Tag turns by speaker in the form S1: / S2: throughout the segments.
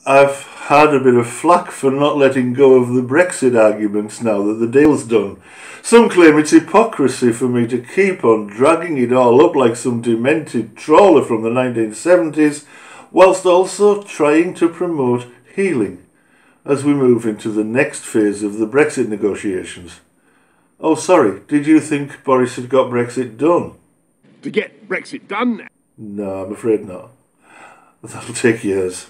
S1: I've had a bit of flack for not letting go of the Brexit arguments now that the deal's done. Some claim it's hypocrisy for me to keep on dragging it all up like some demented trawler from the 1970s, whilst also trying to promote healing as we move into the next phase of the Brexit negotiations. Oh, sorry, did you think Boris had got Brexit done?
S2: To get Brexit done?
S1: No, I'm afraid not. That'll take years.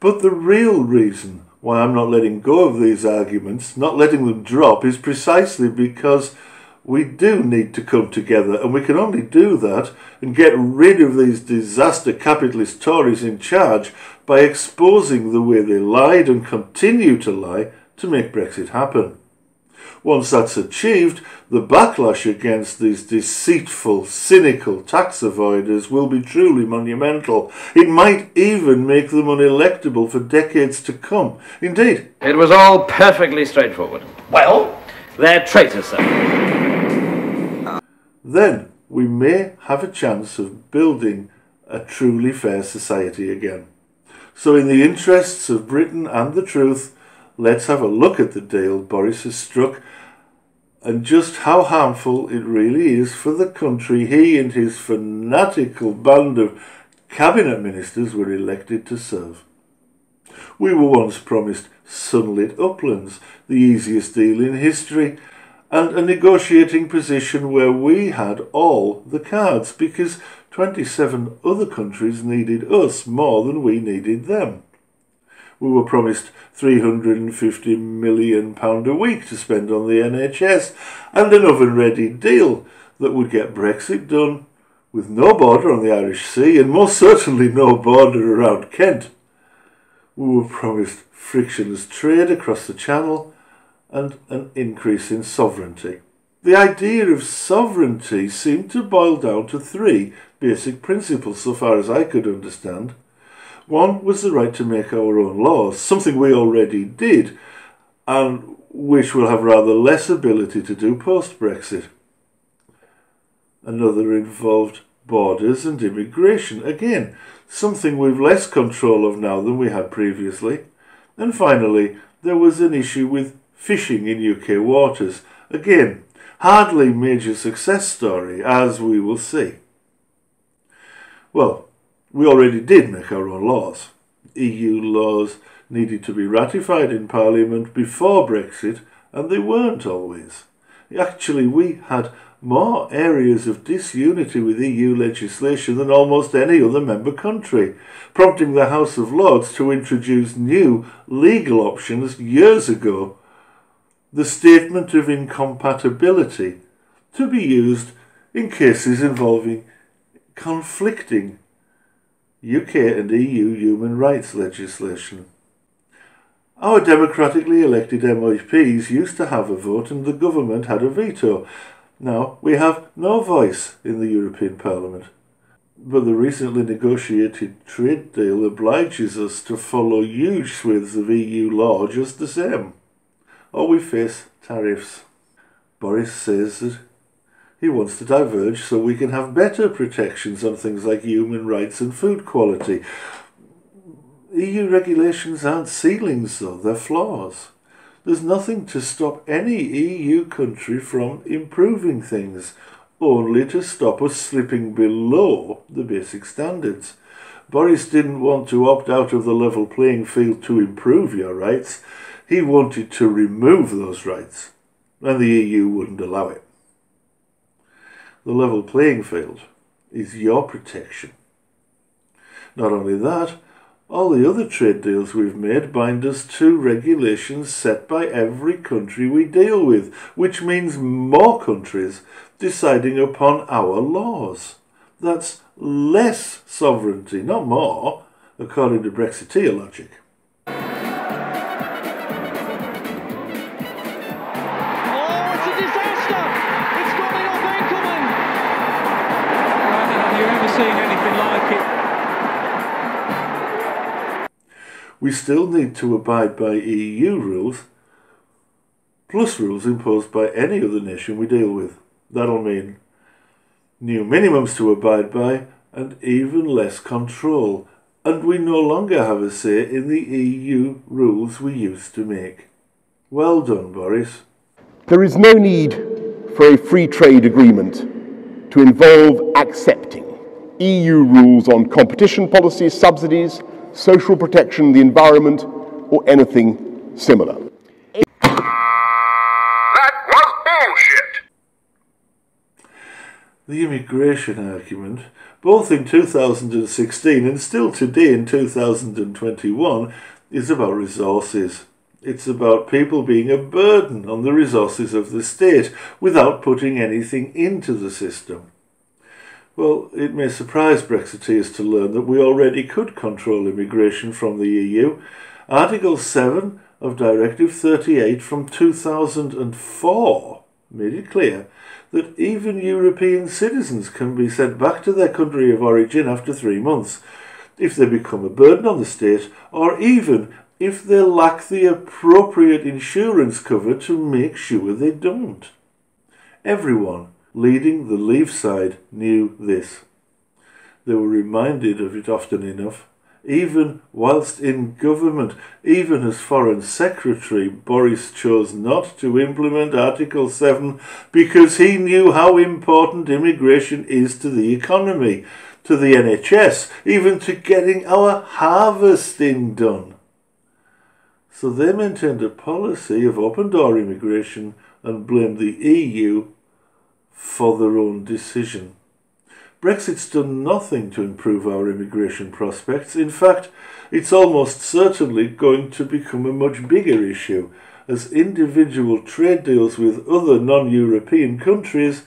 S1: But the real reason why I'm not letting go of these arguments, not letting them drop, is precisely because we do need to come together, and we can only do that and get rid of these disaster capitalist Tories in charge by exposing the way they lied and continue to lie to make Brexit happen. Once that's achieved, the backlash against these deceitful, cynical tax avoiders will be truly monumental. It might even make them unelectable for decades to come. Indeed.
S3: It was all perfectly straightforward. Well, they're traitors, sir.
S1: Then we may have a chance of building a truly fair society again. So in the interests of Britain and the truth, let's have a look at the deal Boris has struck and just how harmful it really is for the country he and his fanatical band of cabinet ministers were elected to serve. We were once promised sunlit uplands, the easiest deal in history, and a negotiating position where we had all the cards because 27 other countries needed us more than we needed them. We were promised £350 million a week to spend on the NHS and an oven-ready deal that would get Brexit done with no border on the Irish Sea and most certainly no border around Kent. We were promised frictionless trade across the Channel and an increase in sovereignty. The idea of sovereignty seemed to boil down to three basic principles so far as I could understand. One was the right to make our own laws, something we already did, and which we'll have rather less ability to do post-Brexit. Another involved borders and immigration, again, something we've less control of now than we had previously. And finally, there was an issue with fishing in UK waters, again, hardly major success story, as we will see. Well, we already did make our own laws. EU laws needed to be ratified in Parliament before Brexit, and they weren't always. Actually, we had more areas of disunity with EU legislation than almost any other member country, prompting the House of Lords to introduce new legal options years ago, the Statement of Incompatibility, to be used in cases involving conflicting UK and EU human rights legislation. Our democratically elected MEPs used to have a vote and the government had a veto. Now we have no voice in the European Parliament. But the recently negotiated trade deal obliges us to follow huge swathes of EU law just the same. Or we face tariffs. Boris says that he wants to diverge so we can have better protections on things like human rights and food quality. EU regulations aren't ceilings though, they're floors. There's nothing to stop any EU country from improving things, only to stop us slipping below the basic standards. Boris didn't want to opt out of the level playing field to improve your rights. He wanted to remove those rights, and the EU wouldn't allow it. The level playing field is your protection. Not only that, all the other trade deals we've made bind us to regulations set by every country we deal with, which means more countries deciding upon our laws. That's less sovereignty, not more, according to Brexiteer logic. We still need to abide by EU rules, plus rules imposed by any other nation we deal with. That'll mean new minimums to abide by, and even less control, and we no longer have a say in the EU rules we used to make. Well done, Boris.
S2: There is no need for a free trade agreement to involve accepting EU rules on competition policy, subsidies, social protection, the environment, or anything similar.
S4: That was bullshit!
S1: The immigration argument, both in 2016 and still today in 2021, is about resources. It's about people being a burden on the resources of the state without putting anything into the system. Well, it may surprise Brexiteers to learn that we already could control immigration from the EU. Article 7 of Directive 38 from 2004 made it clear that even European citizens can be sent back to their country of origin after 3 months if they become a burden on the state, or even if they lack the appropriate insurance cover to make sure they don't. Everyone leading the Leave side knew this. They were reminded of it often enough. Even whilst in government, even as Foreign Secretary, Boris chose not to implement Article 7 because he knew how important immigration is to the economy, to the NHS, even to getting our harvesting done. So they maintained a policy of open-door immigration and blamed the EU for their own decision. Brexit's done nothing to improve our immigration prospects. In fact, it's almost certainly going to become a much bigger issue as individual trade deals with other non-European countries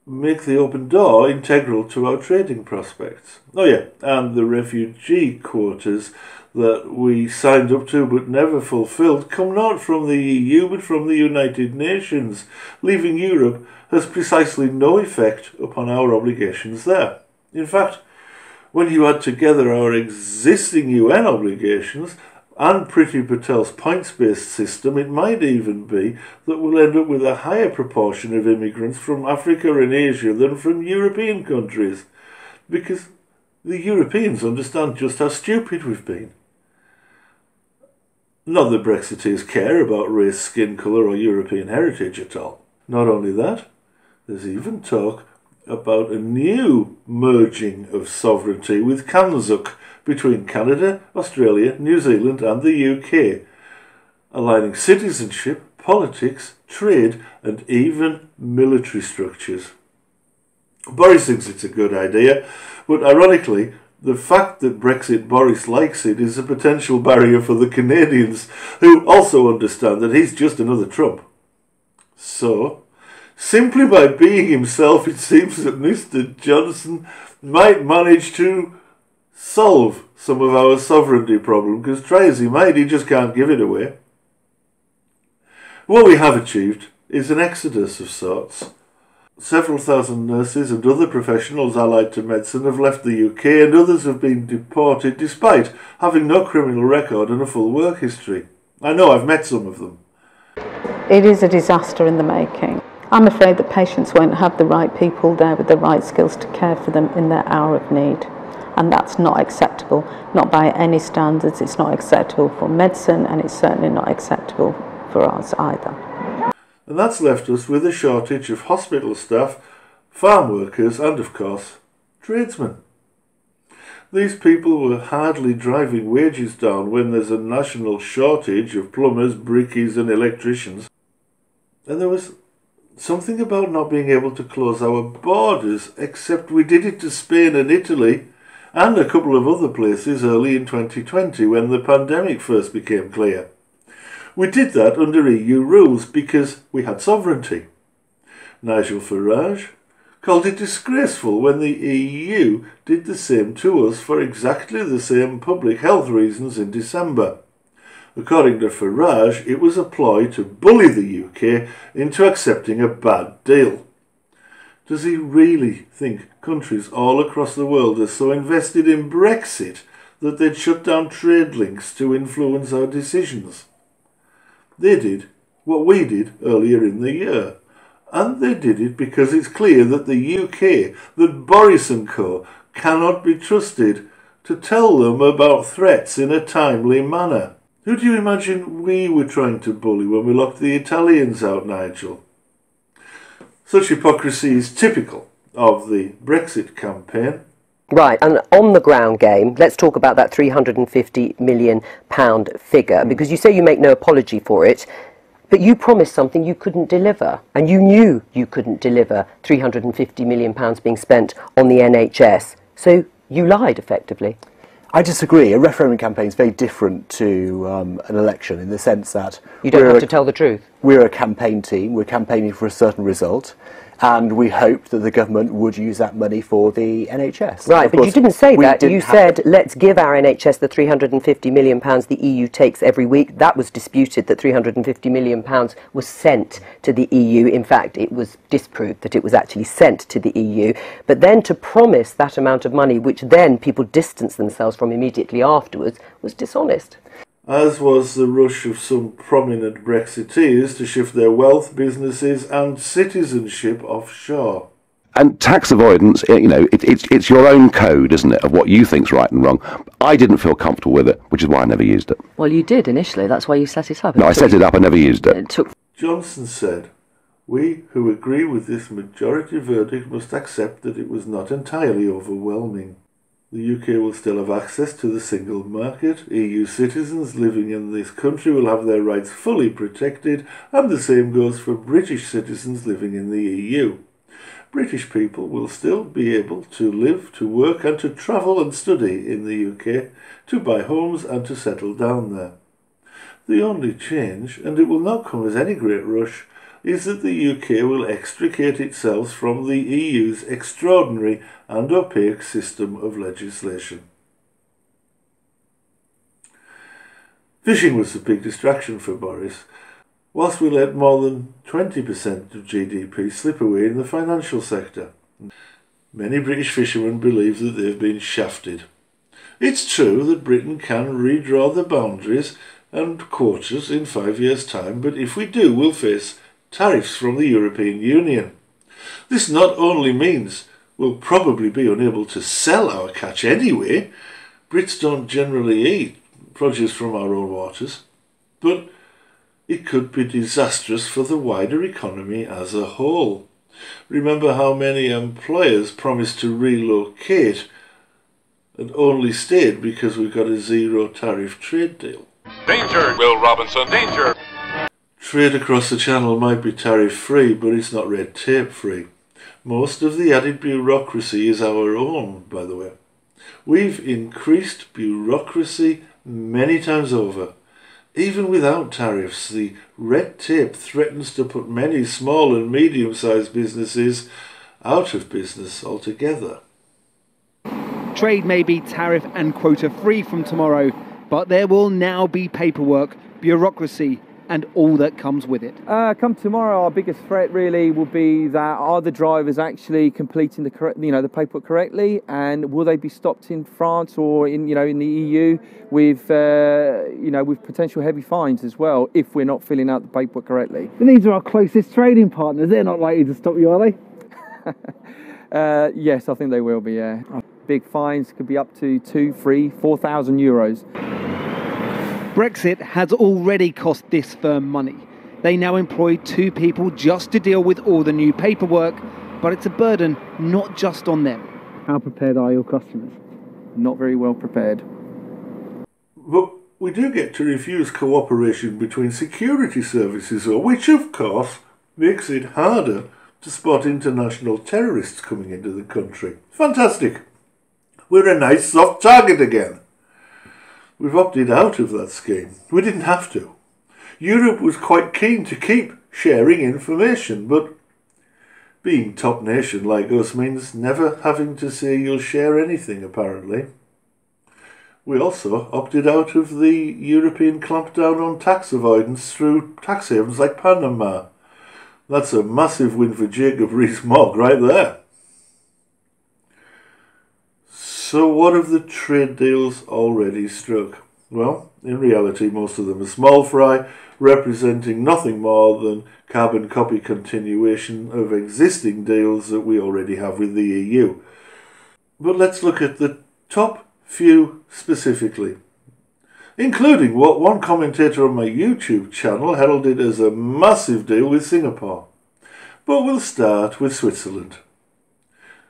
S1: make the open door integral to our trading prospects. Oh yeah, and the refugee quotas that we signed up to but never fulfilled come not from the EU but from the United Nations. Leaving Europe has precisely no effect upon our obligations there. In fact, when you add together our existing UN obligations and Priti Patel's points-based system, it might even be that we'll end up with a higher proportion of immigrants from Africa and Asia than from European countries, because the Europeans understand just how stupid we've been. Not that Brexiteers care about race, skin colour or European heritage at all. Not only that, there's even talk about a new merging of sovereignty with Kanzuk between Canada, Australia, New Zealand and the UK, aligning citizenship, politics, trade and even military structures. Boris thinks it's a good idea, but ironically, the fact that Brexit Boris likes it is a potential barrier for the Canadians, who also understand that he's just another Trump. So, simply by being himself, it seems that Mr. Johnson might manage to solve some of our sovereignty problem, because try as he might, he just can't give it away. What we have achieved is an exodus of sorts. Several thousand nurses and other professionals allied to medicine have left the UK, and others have been deported despite having no criminal record and a full work history. I know, I've met some of them.
S5: It is a disaster in the making. I'm afraid that patients won't have the right people there with the right skills to care for them in their hour of need. And that's not acceptable, not by any standards. It's not acceptable for medicine, and it's certainly not acceptable for us either.
S1: And that's left us with a shortage of hospital staff, farm workers and, of course, tradesmen. These people were hardly driving wages down when there's a national shortage of plumbers, brickies and electricians. And there was something about not being able to close our borders, except we did it to Spain and Italy and a couple of other places early in 2020 when the pandemic first became clear. We did that under EU rules because we had sovereignty. Nigel Farage called it disgraceful when the EU did the same to us for exactly the same public health reasons in December. According to Farage, it was a ploy to bully the UK into accepting a bad deal. Does he really think countries all across the world are so invested in Brexit that they'd shut down trade links to influence our decisions? They did what we did earlier in the year, And they did it because it's clear that the UK, that Boris and co. cannot be trusted to tell them about threats in a timely manner. Who do you imagine we were trying to bully when we locked the Italians out, Nigel? Such hypocrisy is typical of the Brexit campaign.
S6: Right, and on the ground game, let's talk about that £350 million figure, because you say you make no apology for it, but you promised something you couldn't deliver, and you knew you couldn't deliver £350 million being spent on the NHS, so you lied effectively.
S7: I disagree. A referendum campaign is very different to an election in the sense that
S6: you don't have to tell the truth.
S7: We're a campaign team. We're campaigning for a certain result, and we hoped that the government would use that money for the NHS.
S6: Right, but you didn't say that. You said, let's give our NHS the £350 million the EU takes every week. That was disputed, that £350 million was sent to the EU. In fact, it was disproved that it was actually sent to the EU. But then to promise that amount of money, which then people distanced themselves from immediately afterwards, was dishonest.
S1: As was the rush of some prominent Brexiteers to shift their wealth, businesses and citizenship offshore.
S8: And tax avoidance, you know, it's your own code, isn't it, of what you think's right and wrong. I didn't feel comfortable with it, which is why I never used it.
S9: Well, you did initially. That's why you set it up.
S8: No, I set it up. I never used it.
S1: Johnson said, "We who agree with this majority verdict must accept that it was not entirely overwhelming. The UK will still have access to the single market, EU citizens living in this country will have their rights fully protected, and the same goes for British citizens living in the EU. British people will still be able to live, to work and to travel and study in the UK, to buy homes and to settle down there. The only change, and it will not come as any great rush, is that the UK will extricate itself from the EU's extraordinary and opaque system of legislation." Fishing was a big distraction for Boris, whilst we let more than 20% of GDP slip away in the financial sector. Many British fishermen believe that they've been shafted. It's true that Britain can redraw the boundaries and quotas in 5 years' time, but if we do, we'll face tariffs from the European Union. This not only means we'll probably be unable to sell our catch anyway, Brits don't generally eat produce from our own waters, but it could be disastrous for the wider economy as a whole. Remember how many employers promised to relocate and only stayed because we got a zero tariff trade deal.
S4: Danger, Will Robinson, danger!
S1: Trade across the channel might be tariff-free, but it's not red tape-free. Most of the added bureaucracy is our own, by the way. We've increased bureaucracy many times over. Even without tariffs, the red tape threatens to put many small and medium-sized businesses out of business altogether.
S10: Trade may be tariff and quota-free from tomorrow, but there will now be paperwork, bureaucracy, and all that comes with it.
S11: Come tomorrow, our biggest threat really will be that are the drivers actually completing the correct, the paperwork correctly, and will they be stopped in France or in the EU with with potential heavy fines as well if we're not filling out the paperwork correctly.
S10: These are our closest trading partners. They're not likely to stop you, are they?
S11: Yes, I think they will be. Yeah, big fines could be up to 2, 3, 4,000 euros.
S10: Brexit has already cost this firm money. They now employ 2 people just to deal with all the new paperwork, but it's a burden not just on them.
S11: How prepared are your customers? Not very well prepared.
S1: But we do get to refuse cooperation between security services, which of course makes it harder to spot international terrorists coming into the country. Fantastic! We're a nice soft target again. We've opted out of that scheme. We didn't have to. Europe was quite keen to keep sharing information, but being top nation like us means never having to say you'll share anything, apparently. We also opted out of the European clampdown on tax avoidance through tax havens like Panama. That's a massive win for Jacob Rees-Mogg right there. So what of the trade deals already struck? Well, in reality, most of them are small fry, representing nothing more than carbon copy continuation of existing deals that we already have with the EU. But let's look at the top few specifically, including what one commentator on my YouTube channel heralded as a massive deal with Singapore. But we'll start with Switzerland.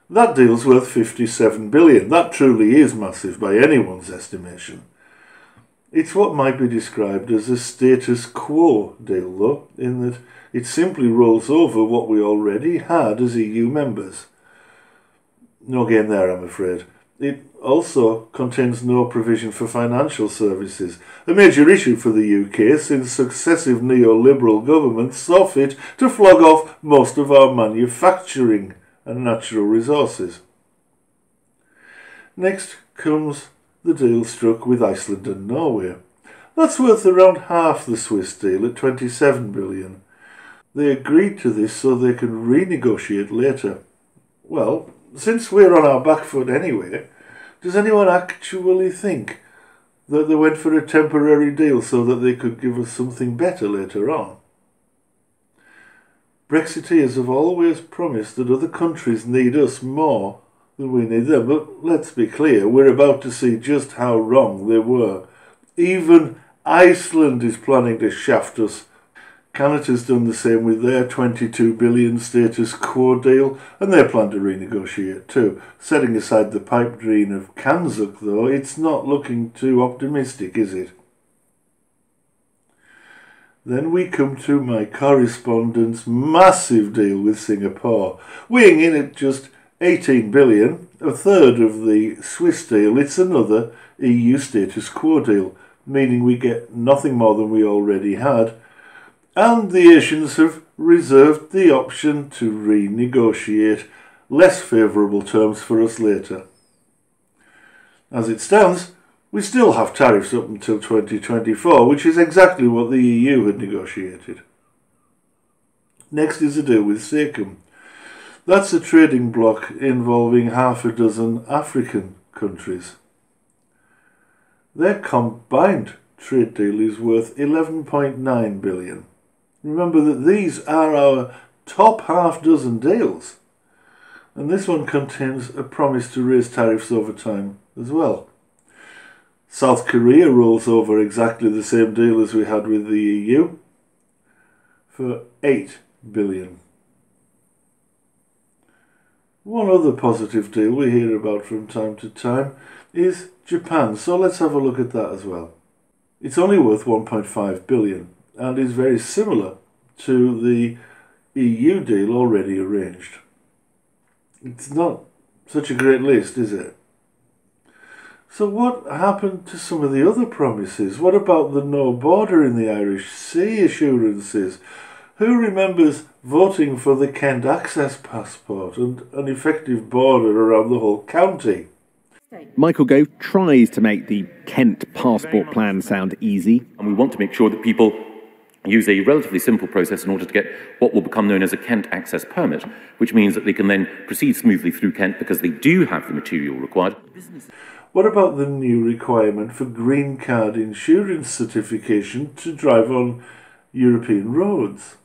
S1: That deal's worth 57 billion. That truly is massive by anyone's estimation. It's what might be described as a status quo deal, though, in that it simply rolls over what we already had as EU members. No gain there, I'm afraid. It also contains no provision for financial services, a major issue for the UK since successive neoliberal governments saw fit to flog off most of our manufacturing and natural resources. Next comes the deal struck with Iceland and Norway. That's worth around half the Swiss deal at 27 billion. They agreed to this so they can renegotiate later. Well, since we're on our back foot anyway, does anyone actually think that they went for a temporary deal so that they could give us something better later on? Brexiteers have always promised that other countries need us more than we need them, but let's be clear, we're about to see just how wrong they were. Even Iceland is planning to shaft us. Canada's done the same with their 22 billion status quo deal, and they plan to renegotiate too. Setting aside the pipe dream of Kanzuk, though, it's not looking too optimistic, is it? Then we come to my correspondent's massive deal with Singapore, weighing in at just 18 billion, a third of the Swiss deal. It's another EU status quo deal, meaning we get nothing more than we already had, and the Asians have reserved the option to renegotiate less favourable terms for us later. As it stands, we still have tariffs up until 2024, which is exactly what the EU had negotiated. Next is a deal with SACEM. That's a trading bloc involving half a dozen African countries. Their combined trade deal is worth 11.9 billion. Remember that these are our top half dozen deals, and this one contains a promise to raise tariffs over time as well. South Korea rolls over exactly the same deal as we had with the EU for 8 billion. One other positive deal we hear about from time to time is Japan, so let's have a look at that as well. It's only worth 1.5 billion and is very similar to the EU deal already arranged. It's not such a great list, is it? So what happened to some of the other promises? What about the no border in the Irish Sea assurances? Who remembers voting for the Kent Access Passport and an effective border around the whole county?
S12: Michael Gove tries to make the Kent passport plan sound easy.
S13: And we want to make sure that people use a relatively simple process in order to get what will become known as a Kent Access Permit, which means that they can then proceed smoothly through Kent because they do have the material required.
S1: What about the new requirement for green card insurance certification to drive on European roads?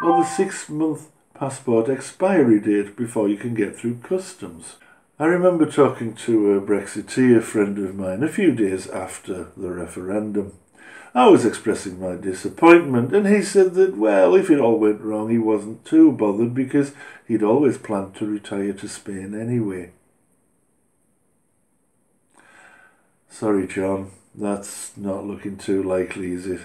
S1: Or the 6-month passport expiry date before you can get through customs? I remember talking to a Brexiteer friend of mine a few days after the referendum. I was expressing my disappointment, and he said that, well, if it all went wrong, he wasn't too bothered because he'd always planned to retire to Spain anyway. Sorry, John, that's not looking too likely, is it?